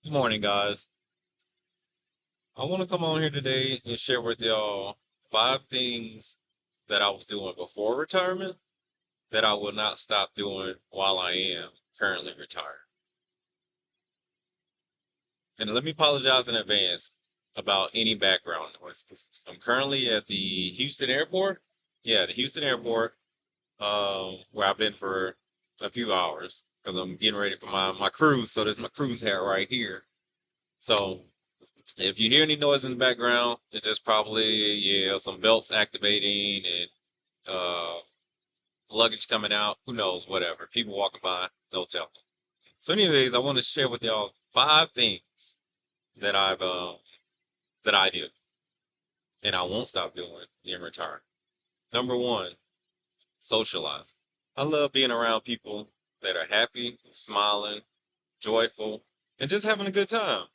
Good morning, guys. I want to come on here today and share with y'all 5 things that I was doing before retirement that I will not stop doing while I am currently retired. And let me apologize in advance about any background noises. I'm currently at the Houston airport. Yeah, the Houston airport, where I've been for a few hours because I'm getting ready for my cruise. So there's my cruise hat right here. So if you hear any noise in the background, it's just probably, yeah, some belts activating and uh luggage coming out. Who knows? Whatever. People walking by, no telling. So, anyways, I want to share with y'all 5 things that I do and I won't stop doing in retirement. Number one, socialize. I love being around people that are happy, smiling, joyful, and just having a good time.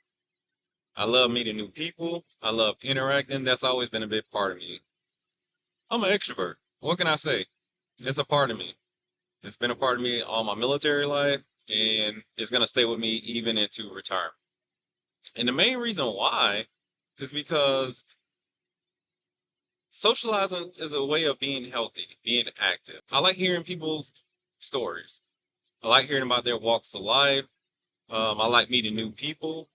I love meeting new people. I love interacting. That's always been a big part of me. I'm an extrovert. What can I say? It's a part of me. It's been a part of me all my military life, and it's going to stay with me even into retirement. And the main reason why is because socializing is a way of being healthy, being active. I like hearing people's stories. I like hearing about their walks of life. I like meeting new people.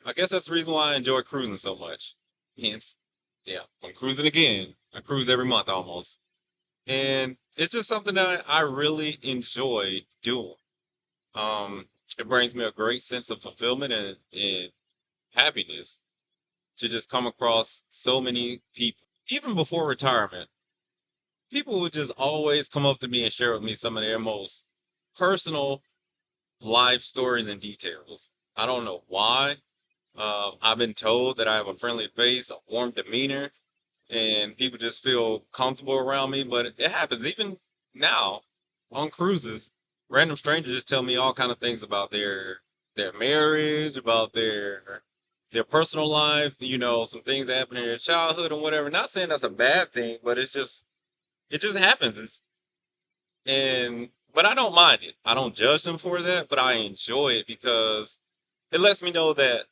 I guess that's the reason why I enjoy cruising so much. Hence, yeah, I'm cruising again. I cruise every month almost. And it's just something that I really enjoy doing. Um, it brings me a great sense of fulfillment and happiness to just come across so many people. Even before retirement, people would just always come up to me and share with me some of their most personal life stories and details. I don't know why. I've been told that I have a friendly face, a warm demeanor, and people just feel comfortable around me. But it happens even now on cruises. Random strangers just tell me all kind of things about their marriage, about their personal life. Some things that happened in their childhood and whatever. Not saying that's a bad thing, but it just happens. But I don't mind it. I don't judge them for that, but I enjoy it because it lets me know that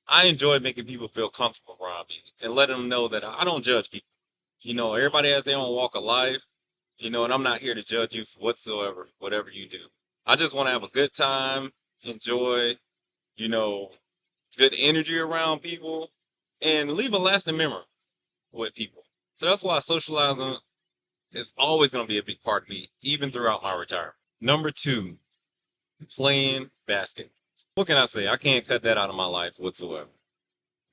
I enjoy making people feel comfortable around me and letting them know that I don't judge people. Everybody has their own walk of life, and I'm not here to judge you for whatsoever, whatever you do. I just want to have a good time, enjoy, you know, good energy around people, and leave a lasting memory with people. So that's why socializing is always going to be a big part of me, even throughout my retirement. Number two, playing basketball. What can I say? I can't cut that out of my life whatsoever.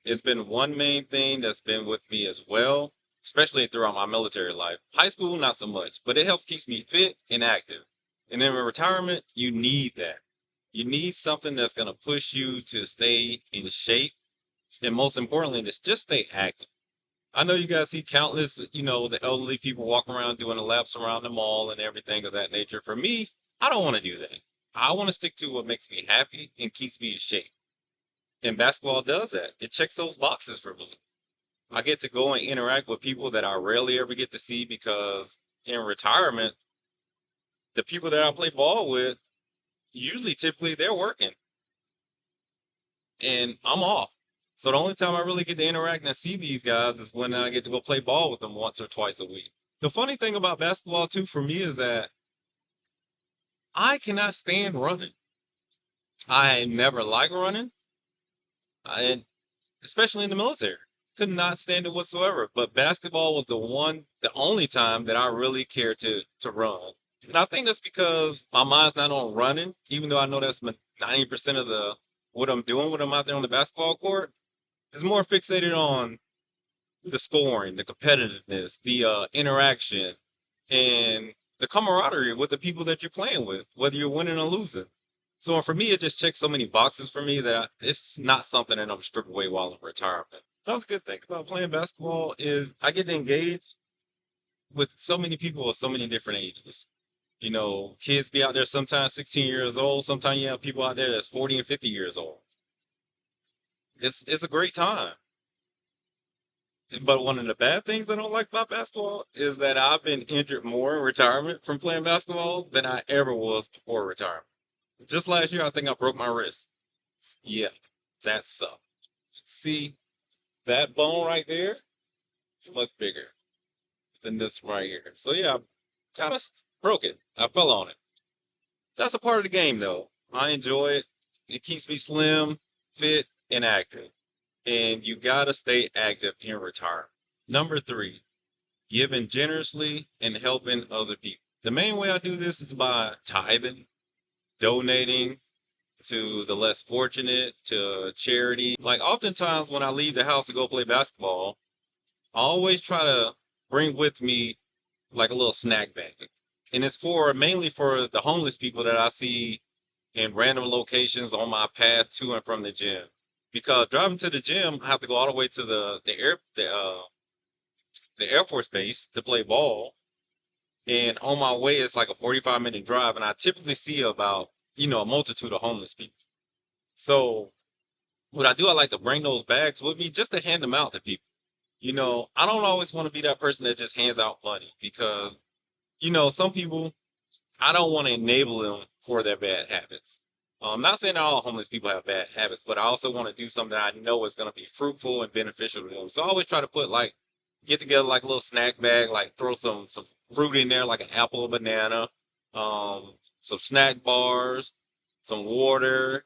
It's been one main thing that's been with me as well, especially throughout my military life. High school, not so much, but it helps keeps me fit and active. And in retirement, you need that. You need something that's going to push you to stay in shape. And most importantly, just stay active. I know you guys see countless, the elderly people walking around doing the laps around the mall and everything of that nature. For me, I don't want to do that. I want to stick to what makes me happy and keeps me in shape. And basketball does that. It checks those boxes for me. I get to go and interact with people that I rarely ever get to see because in retirement, the people that I play ball with, usually typically they're working and I'm off. So the only time I really get to interact and see these guys is when I get to go play ball with them once or twice a week. The funny thing about basketball too for me is that I cannot stand running. I never like running. I especially in the military. Could not stand it whatsoever. But basketball was the only time that I really cared to run. And I think that's because my mind's not on running, even though I know that's 90% of the what I'm doing when I'm out there on the basketball court. It's more fixated on the scoring, the competitiveness, the interaction, and the camaraderie with the people that you're playing with, whether you're winning or losing. So for me, it just checks so many boxes for me that it's not something that I'm stripped away while in retirement. Another good thing about playing basketball is I get to engage with so many people of so many different ages. Kids be out there sometimes 16 years old. Sometimes you have people out there that's 40 and 50 years old. It's a great time. But one of the bad things I don't like about basketball is that I've been injured more in retirement from playing basketball than I ever was before retirement. Just last year, I think I broke my wrist. Yeah. That's up. See that bone right there? Much bigger than this right here. So yeah, I kind of broke it. I fell on it. That's a part of the game though. I enjoy it. It keeps me slim, fit, and active. And you gotta stay active in retirement. Number three, giving generously and helping other people. The main way I do this is by tithing, donating to the less fortunate, to charity. Like oftentimes when I leave the house to go play basketball, I always try to bring with me like a little snack bag. And it's for mainly for the homeless people that I see in random locations on my path to and from the gym. Because driving to the gym, I have to go all the way to the Air Force Base to play ball. And on my way, it's like a 45-minute drive, and I typically see about, a multitude of homeless people. So what I do, I like to bring those bags with me just to hand them out to people. I don't always want to be that person that just hands out money because, some people, I don't want to enable them for their bad habits. I'm not saying that all homeless people have bad habits, but I also want to do something that I know is going to be fruitful and beneficial to them. So I always try to get together like a little snack bag, like throw some fruit in there, like an apple, a banana, some snack bars, some water,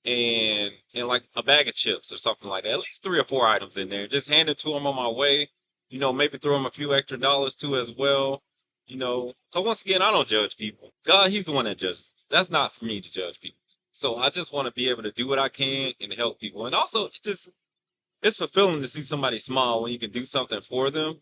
and like a bag of chips or something like that. At least 3 or 4 items in there. Just hand it to them on my way. Maybe throw them a few extra dollars too as well. Because once again, I don't judge people. God, He's the one that judges. That's not for me to judge people. So I just want to be able to do what I can and help people. And also, it's fulfilling to see somebody smile when you can do something for them,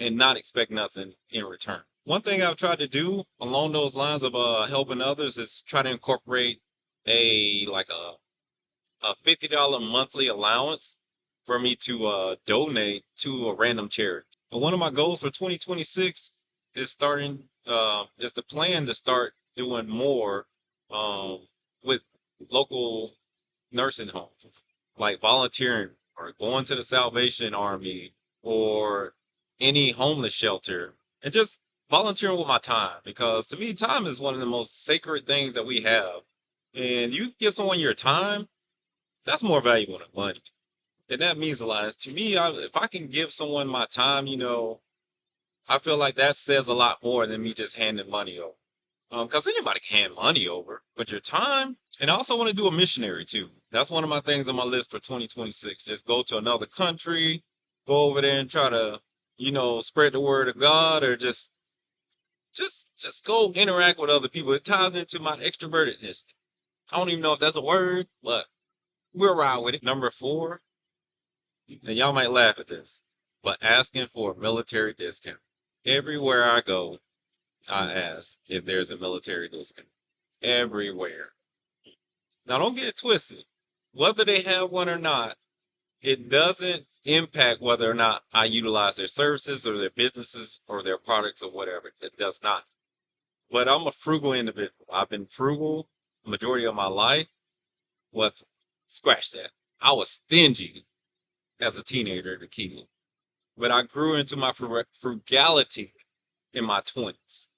and not expect nothing in return. One thing I've tried to do along those lines of helping others is try to incorporate a $50 monthly allowance for me to donate to a random charity. And one of my goals for 2026 is the plan to start doing more with local nursing homes, like volunteering or going to the Salvation Army or any homeless shelter and just volunteering with my time because to me, time is one of the most sacred things that we have. And you give someone your time, that's more valuable than money. And that means a lot. To me, if I can give someone my time, I feel like that says a lot more than me just handing money over. Because anybody can hand money over, but your time, and I also want to do a missionary too. That's one of my things on my list for 2026. Just go to another country, go over there and try to, spread the word of God, or just go interact with other people. It ties into my extrovertedness. I don't even know if that's a word, but we'll ride with it. Number four, and y'all might laugh at this, but asking for a military discount. Everywhere I go, I ask if there's a military discount. Everywhere. Now, don't get it twisted. Whether they have one or not, it doesn't impact whether or not I utilize their services or their businesses or their products or whatever. It does not. But I'm a frugal individual. I've been frugal the majority of my life. What? Scratch that. I was stingy as a teenager and a kid. But I grew into my frugality in my 20s.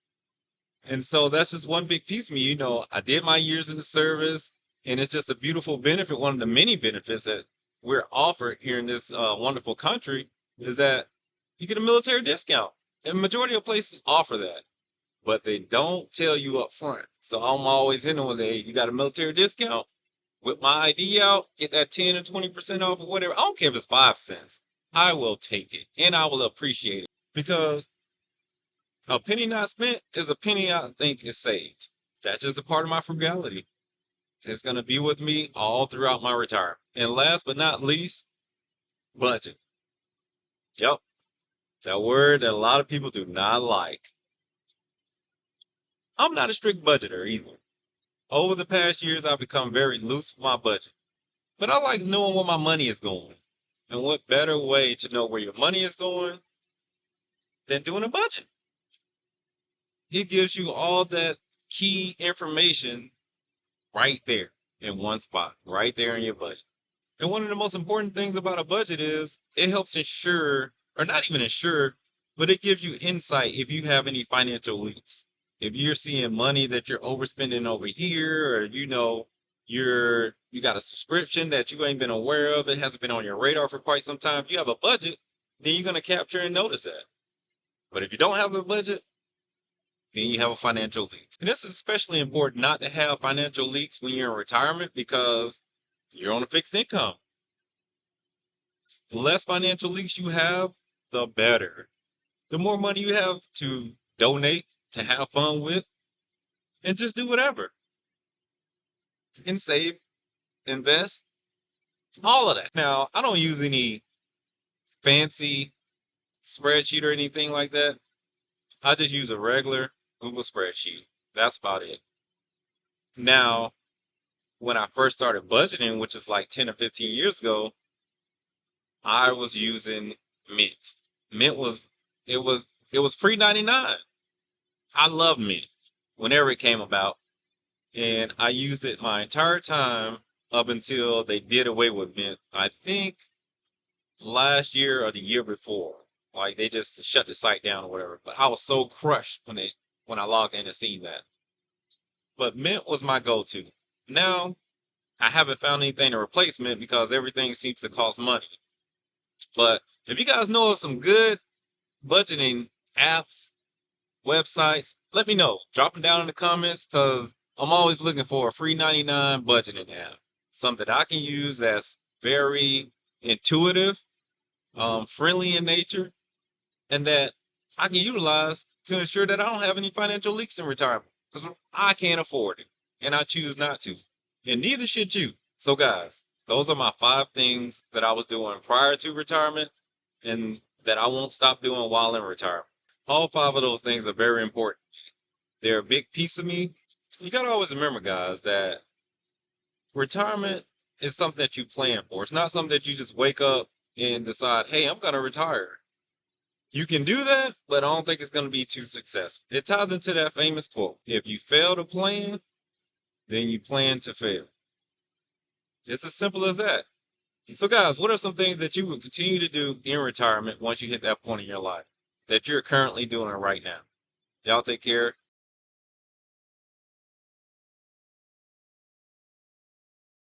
And so that's just one big piece of me. I did my years in the service, and it's just a beautiful benefit. One of the many benefits that we're offered here in this wonderful country is that you get a military discount. And the majority of places offer that, but they don't tell you up front. So I'm always in with, hey, you got a military discount? Whip my ID out, get that 10 or 20% off or whatever. I don't care if it's 5 cents. I will take it and I will appreciate it because a penny not spent is a penny I think is saved. That's just a part of my frugality. It's going to be with me all throughout my retirement. And last but not least, budget. Yep, that word that a lot of people do not like. I'm not a strict budgeter either. Over the past years, I've become very loose with my budget. But I like knowing where my money is going. And what better way to know where your money is going than doing a budget? It gives you all that key information right there in one spot, right there in your budget. And one of the most important things about a budget is it helps ensure, or not even ensure, but it gives you insight if you have any financial leaks. If you're seeing money that you're overspending over here, or You got a subscription that you ain't been aware of, it hasn't been on your radar for quite some time, you have a budget, then you're gonna capture and notice that. But if you don't have a budget, then you have a financial leak. And this is especially important not to have financial leaks when you're in retirement because you're on a fixed income. The less financial leaks you have, the better. The more money you have to donate, to have fun with, and just do whatever. And save, invest, all of that. Now, I don't use any fancy spreadsheet or anything like that. I just use a regular Google spreadsheet. That's about it. Now, when I first started budgeting, which is like 10 or 15 years ago, I was using Mint. Mint was it was free 99. I love Mint whenever it came about, and I used it my entire time up until they did away with Mint. I think last year or the year before. Like they just shut the site down or whatever. But I was so crushed when I logged in and seen that. But Mint was my go-to. Now I haven't found anything to replace Mint because everything seems to cost money. But if you guys know of some good budgeting apps, websites, let me know. Drop them down in the comments because I'm always looking for a free 99 budgeting app. Something I can use that's very intuitive, friendly in nature, and that I can utilize to ensure that I don't have any financial leaks in retirement because I can't afford it and I choose not to. And neither should you. So, guys, those are my 5 things that I was doing prior to retirement and that I won't stop doing while in retirement. All 5 of those things are very important. They're a big piece of me. You got to always remember, guys, that retirement is something that you plan for. It's not something that you just wake up and decide, hey, I'm going to retire. You can do that, but I don't think it's going to be too successful. It ties into that famous quote: if you fail to plan, then you plan to fail. It's as simple as that. So, guys, what are some things that you will continue to do in retirement once you hit that point in your life that you're currently doing right now? Y'all take care.